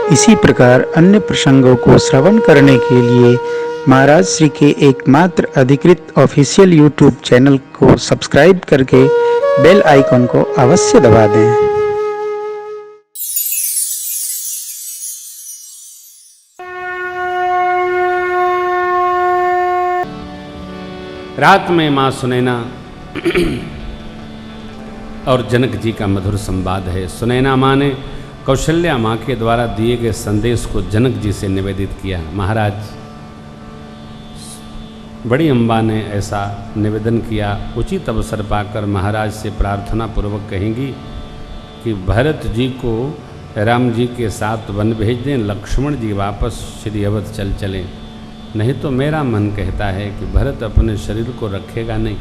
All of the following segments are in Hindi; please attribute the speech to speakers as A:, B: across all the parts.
A: इसी प्रकार अन्य प्रसंगों को श्रवण करने के लिए महाराज श्री के एकमात्र अधिकृत ऑफिशियल यूट्यूब चैनल को सब्सक्राइब करके बेल आइकन को अवश्य दबा दें।
B: रात में माँ सुनैना और जनक जी का मधुर संवाद है। सुनैना माँ ने कौशल्या माँ के द्वारा दिए गए संदेश को जनक जी से निवेदित किया। महाराज, बड़ी अम्बा ने ऐसा निवेदन किया। उचित अवसर पाकर महाराज से प्रार्थना पूर्वक कहेंगी कि भरत जी को राम जी के साथ वन भेज दें, लक्ष्मण जी वापस श्री अवध चलें, नहीं तो मेरा मन कहता है कि भरत अपने शरीर को रखेगा नहीं।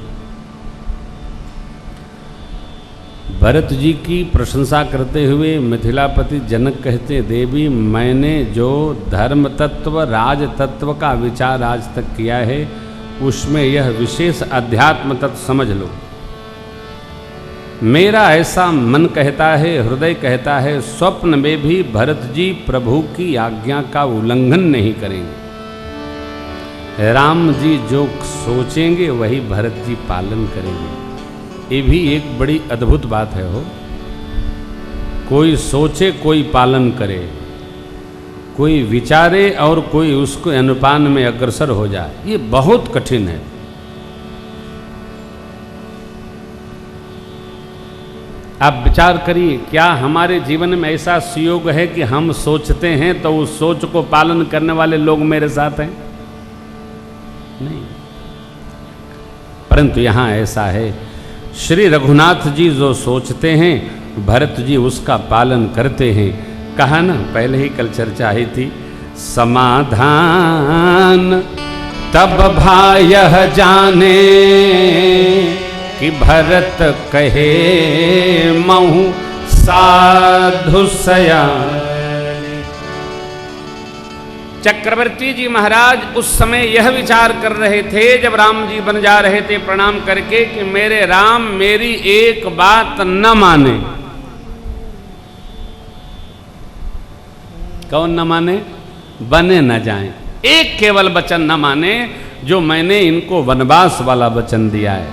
B: भरत जी की प्रशंसा करते हुए मिथिलापति जनक कहते, देवी मैंने जो धर्म तत्व राज तत्व का विचार आज तक किया है उसमें यह विशेष अध्यात्म तत्व समझ लो। मेरा ऐसा मन कहता है, हृदय कहता है, स्वप्न में भी भरत जी प्रभु की आज्ञा का उल्लंघन नहीं करेंगे। राम जी जो सोचेंगे वही भरत जी पालन करेंगे। ये भी एक बड़ी अद्भुत बात है हो। कोई सोचे कोई पालन करे, कोई विचारे और कोई उसको अनुपान में अग्रसर हो जाए, ये बहुत कठिन है। आप विचार करिए, क्या हमारे जीवन में ऐसा सुयोग है कि हम सोचते हैं तो उस सोच को पालन करने वाले लोग मेरे साथ हैं? नहीं। परंतु यहां ऐसा है, श्री रघुनाथ जी जो सोचते हैं भरत जी उसका पालन करते हैं। कहा ना, पहले ही कल चर्चा ही थी, समाधान तब भाय जाने कि भरत कहे महु साधु सयान। चक्रवर्ती जी महाराज उस समय यह विचार कर रहे थे जब राम जी बन जा रहे थे प्रणाम करके कि मेरे राम मेरी एक बात न माने। कौन न माने? बने न जाएं। एक केवल वचन न माने जो मैंने इनको वनवास वाला वचन दिया है।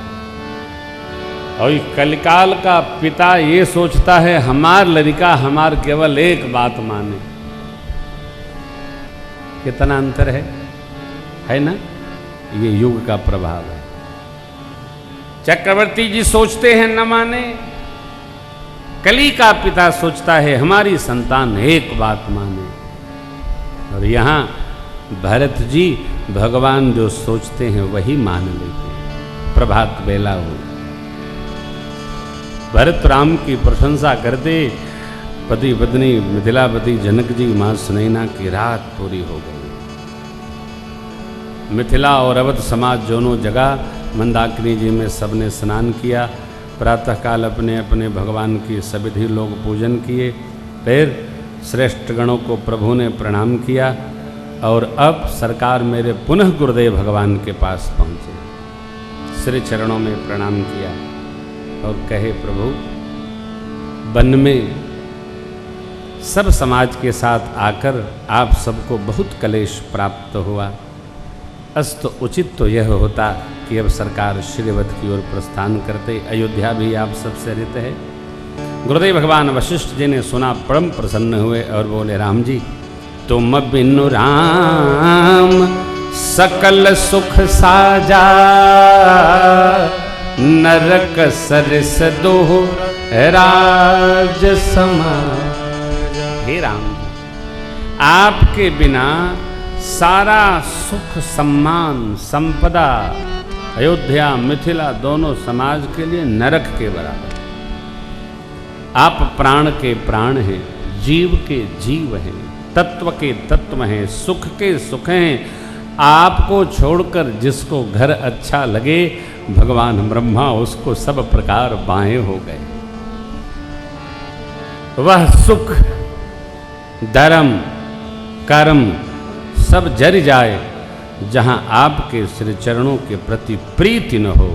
B: और कलिकाल का पिता ये सोचता है हमार लड़का हमार केवल एक बात माने। कितना अंतर है ना? ये युग का प्रभाव है। चक्रवर्ती जी सोचते हैं न माने, कली का पिता सोचता है हमारी संतान एक बात माने। और यहाँ भरत जी भगवान जो सोचते हैं वही मान लेते हैं। प्रभात बेला हो, भरत राम की प्रशंसा करते, पति पत्नी मिथिलापति जनक जी माँ सुनैना की रात पूरी हो गई। मिथिला और अवध समाज दोनों जगह मंदाकिनी जी में सबने स्नान किया। प्रातःकाल अपने अपने भगवान की सविधि लोग पूजन किए। फिर श्रेष्ठ गणों को प्रभु ने प्रणाम किया और अब सरकार मेरे पुनः गुरुदेव भगवान के पास पहुँचे। श्री चरणों में प्रणाम किया और कहे, प्रभु वन में सब समाज के साथ आकर आप सबको बहुत क्लेश प्राप्त हुआ। अस्त उचित तो यह होता कि अब सरकार श्रीवत की ओर प्रस्थान करते, अयोध्या भी आप सबसे रित है। गुरुदेव भगवान वशिष्ठ जी ने सुना, परम प्रसन्न हुए और बोले, राम जी तुम बिनु राम सकल सुख साजा, नरक सरिस दोह राज समाज। हे राम, आपके बिना सारा सुख सम्मान संपदा अयोध्या मिथिला दोनों समाज के लिए नरक के बराबर। आप प्राण के प्राण हैं, जीव के जीव हैं, तत्व के तत्व हैं, सुख के सुख हैं। आपको छोड़कर जिसको घर अच्छा लगे भगवान ब्रह्मा उसको सब प्रकार बाएं हो गए। वह सुख धर्म कर्म सब जर जाए जहाँ आपके श्री चरणों के प्रति प्रीति न हो।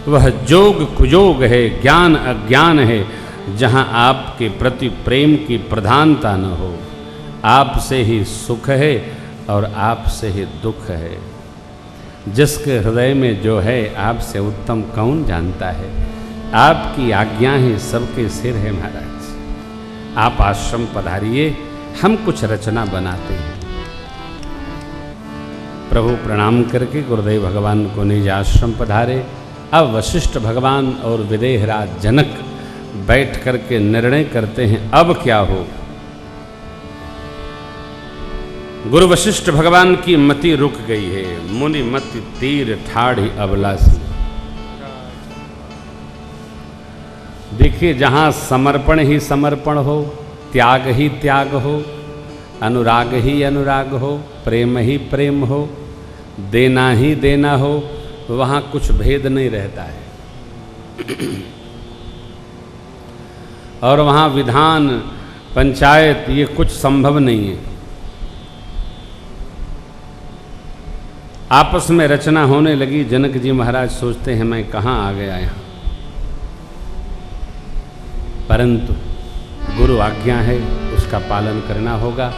B: वह जोग कुजोग है, ज्ञान अज्ञान है, जहाँ आपके प्रति प्रेम की प्रधानता न हो। आपसे ही सुख है और आपसे ही दुख है। जिसके हृदय में जो है आपसे उत्तम कौन जानता है। आपकी आज्ञा ही सबके सिर है महाराज। आप आश्रम पधारिए, हम कुछ रचना बनाते हैं। प्रभु प्रणाम करके गुरुदेव भगवान को निज आश्रम पधारे। अब वशिष्ठ भगवान और विदेहराज जनक बैठ करके निर्णय करते हैं अब क्या हो। गुरु वशिष्ठ भगवान की मति रुक गई है। मुनि मति तीर ठाढ़ी अबलासी। देखिए, जहां समर्पण ही समर्पण हो, त्याग ही त्याग हो, अनुराग ही अनुराग हो, प्रेम ही प्रेम हो, देना ही देना हो, वहां कुछ भेद नहीं रहता है। और वहां विधान पंचायत ये कुछ संभव नहीं है। आपस में रचना होने लगी। जनक जी महाराज सोचते हैं मैं कहाँ आ गया यहाँ, परंतु गुरु आज्ञा है, उसका पालन करना होगा।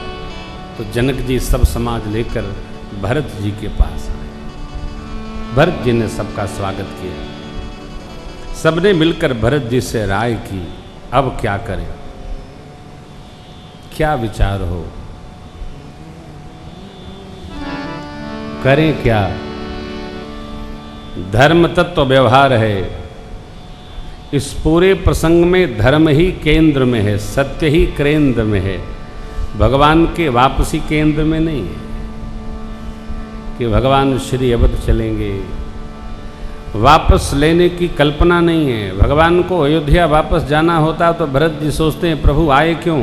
B: तो जनक जी सब समाज लेकर भरत जी के पास आए। भरत जी ने सबका स्वागत किया। सबने मिलकर भरत जी से राय की अब क्या करें, क्या विचार हो, करें क्या। धर्म तत्व व्यवहार है। इस पूरे प्रसंग में धर्म ही केंद्र में है, सत्य ही केंद्र में है। भगवान के वापसी केंद्र में नहीं है कि भगवान श्री अवध चलेंगे। वापस लेने की कल्पना नहीं है। भगवान को अयोध्या वापस जाना होता तो भरत जी सोचते हैं प्रभु आए क्यों।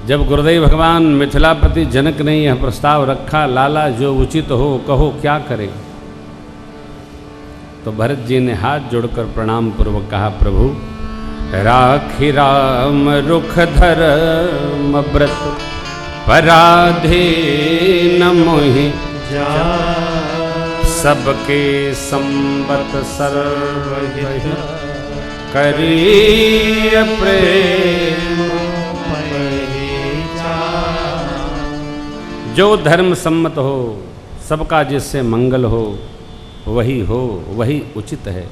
B: जब गुरुदेव भगवान मिथिलापति जनक ने यह प्रस्ताव रखा, लाला जो उचित हो कहो क्या करें। तो भरत जी ने हाथ जोड़कर प्रणाम पूर्वक कहा प्रभु राखी राम रुख धर्म व्रत पराधे न मोहि सबके संबत सर्व करी प्रेम। जो धर्म सम्मत हो, सबका जिससे मंगल हो, वही उचित है।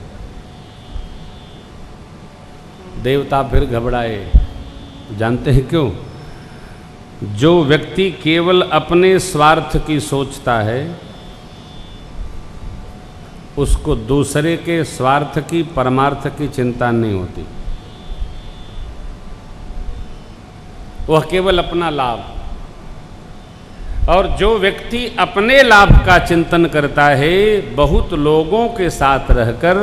B: देवता फिर घबराए। जानते हैं क्यों? जो व्यक्ति केवल अपने स्वार्थ की सोचता है, उसको दूसरे के स्वार्थ की, परमार्थ की चिंता नहीं होती। वह केवल अपना लाभ। और जो व्यक्ति अपने लाभ का चिंतन करता है बहुत लोगों के साथ रहकर,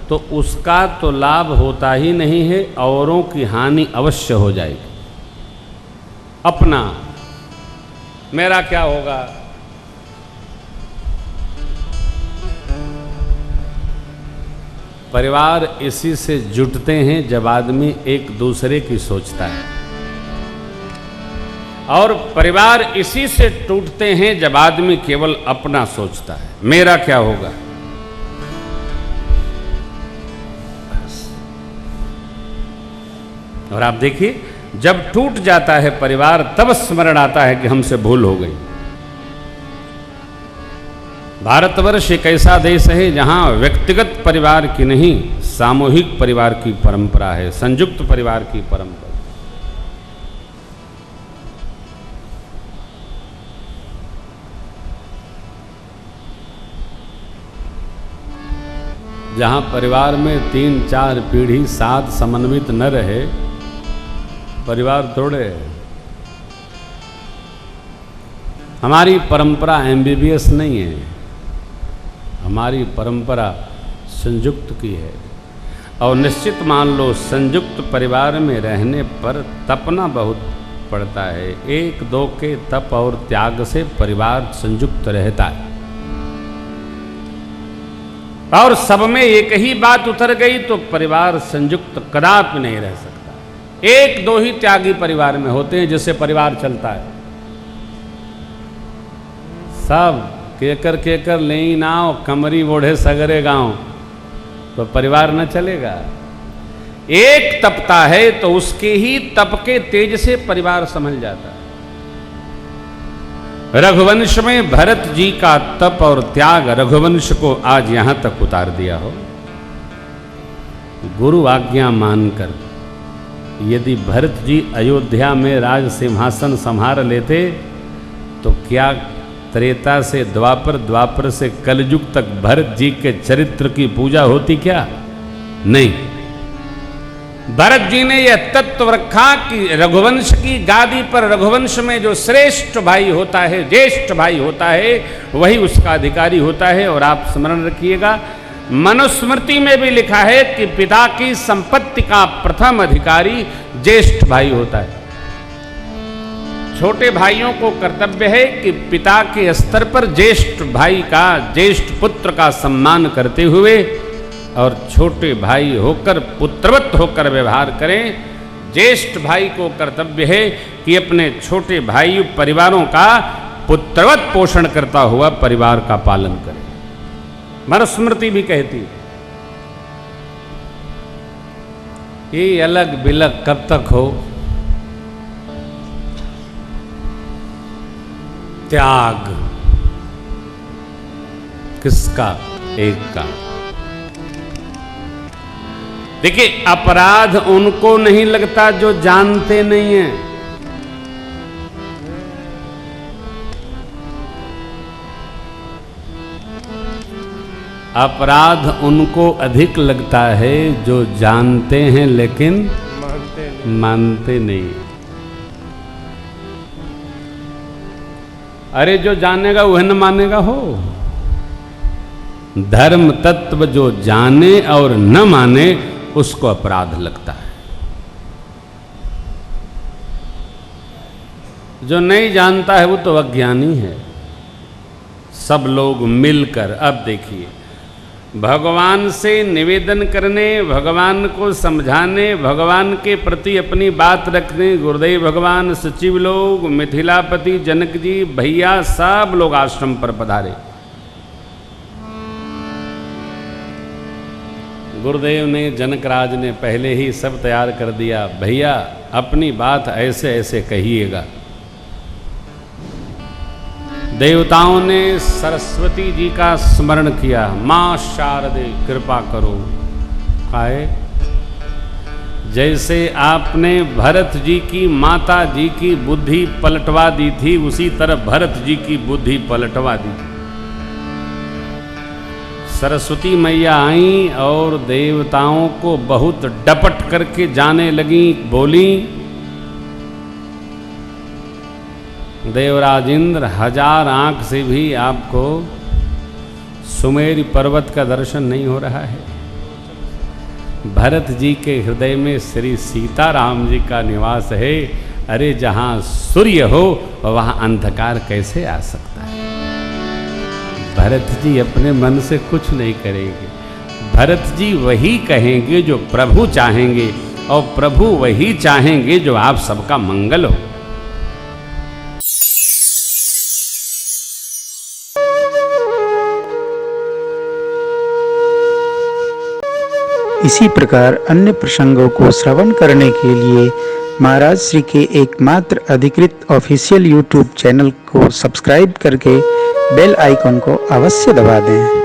B: तो उसका तो लाभ होता ही नहीं है, औरों की हानि अवश्य हो जाएगी। अपना मेरा क्या होगा। परिवार इसी से जुटते हैं जब आदमी एक दूसरे की सोचता है, और परिवार इसी से टूटते हैं जब आदमी केवल अपना सोचता है, मेरा क्या होगा। और आप देखिए, जब टूट जाता है परिवार तब स्मरण आता है कि हमसे भूल हो गई। भारतवर्ष एक ऐसा देश है जहां व्यक्तिगत परिवार की नहीं, सामूहिक परिवार की परंपरा है, संयुक्त परिवार की परंपरा। जहाँ परिवार में 3-4 पीढ़ी साथ समन्वित न रहे, परिवार तोड़े। हमारी परंपरा एमबीबीएस नहीं है, हमारी परंपरा संयुक्त की है। और निश्चित मान लो संयुक्त परिवार में रहने पर तपना बहुत पड़ता है। 1-2 के तप और त्याग से परिवार संयुक्त रहता है। और सब में एक ही बात उतर गई तो परिवार संयुक्त कदापि नहीं रह सकता। 1-2 ही त्यागी परिवार में होते हैं जिससे परिवार चलता है। सब केकर ले नाव, कमरी ओढ़े सगरे गांव, तो परिवार न चलेगा। एक तपता है तो उसके ही तप के तेज से परिवार संभल जाता है। रघुवंश में भरत जी का तप और त्याग रघुवंश को आज यहां तक उतार दिया हो। गुरु आज्ञा मानकर यदि भरत जी अयोध्या में राज सिंहासन संभाल लेते तो क्या त्रेता से द्वापर, द्वापर से कलयुग तक भरत जी के चरित्र की पूजा होती क्या? नहीं। भरत जी ने यह तत्व रखा कि रघुवंश की गादी पर, रघुवंश में जो श्रेष्ठ भाई होता है, ज्येष्ठ भाई होता है, वही उसका अधिकारी होता है। और आप स्मरण रखिएगा, मनुस्मृति में भी लिखा है कि पिता की संपत्ति का प्रथम अधिकारी ज्येष्ठ भाई होता है। छोटे भाइयों को कर्तव्य है कि पिता के स्तर पर ज्येष्ठ भाई का, ज्येष्ठ पुत्र का सम्मान करते हुए और छोटे भाई होकर, पुत्रवत होकर व्यवहार करें। ज्येष्ठ भाई को कर्तव्य है कि अपने छोटे भाई परिवारों का पुत्रवत पोषण करता हुआ परिवार का पालन करें। मनुस्मृति भी कहती है। ये अलग बिलग कब तक हो? त्याग किसका? एक का। देखिए, अपराध उनको नहीं लगता जो जानते नहीं हैं। अपराध उनको अधिक लगता है जो जानते हैं लेकिन मानते नहीं। अरे जो जानेगा वह न मानेगा हो। धर्म तत्व जो जाने और न माने उसको अपराध लगता है। जो नहीं जानता है वो तो अज्ञानी है। सब लोग मिलकर, अब देखिए, भगवान से निवेदन करने, भगवान को समझाने, भगवान के प्रति अपनी बात रखने, गुरुदेव भगवान, सचिव लोग, मिथिलापति जनक जी, भैया सब लोग आश्रम पर पधारे। गुरुदेव ने, जनकराज ने पहले ही सब तैयार कर दिया। भैया अपनी बात ऐसे ऐसे कहिएगा। देवताओं ने सरस्वती जी का स्मरण किया। माँ शारदे कृपा करो। काहे? जैसे आपने भरत जी की, माता जी की बुद्धि पलटवा दी थी, उसी तरह भरत जी की बुद्धि पलटवा दी थी। सरस्वती मैया आई और देवताओं को बहुत डपट करके जाने लगी। बोली, देवराज इंद्र, 1000 आंख से भी आपको सुमेर पर्वत का दर्शन नहीं हो रहा है। भरत जी के हृदय में श्री सीताराम जी का निवास है। अरे जहाँ सूर्य हो वहाँ अंधकार कैसे आ सकता है? भरत जी अपने मन से कुछ नहीं करेंगे। भरत जी वही कहेंगे जो प्रभु चाहेंगे, और प्रभु वही चाहेंगे जो आप सबका मंगल हो।
A: इसी प्रकार अन्य प्रसंगों को श्रवण करने के लिए महाराज श्री के एकमात्र अधिकृत ऑफिशियल यूट्यूब चैनल को सब्सक्राइब करके बेल आइकन को अवश्य दबा दें।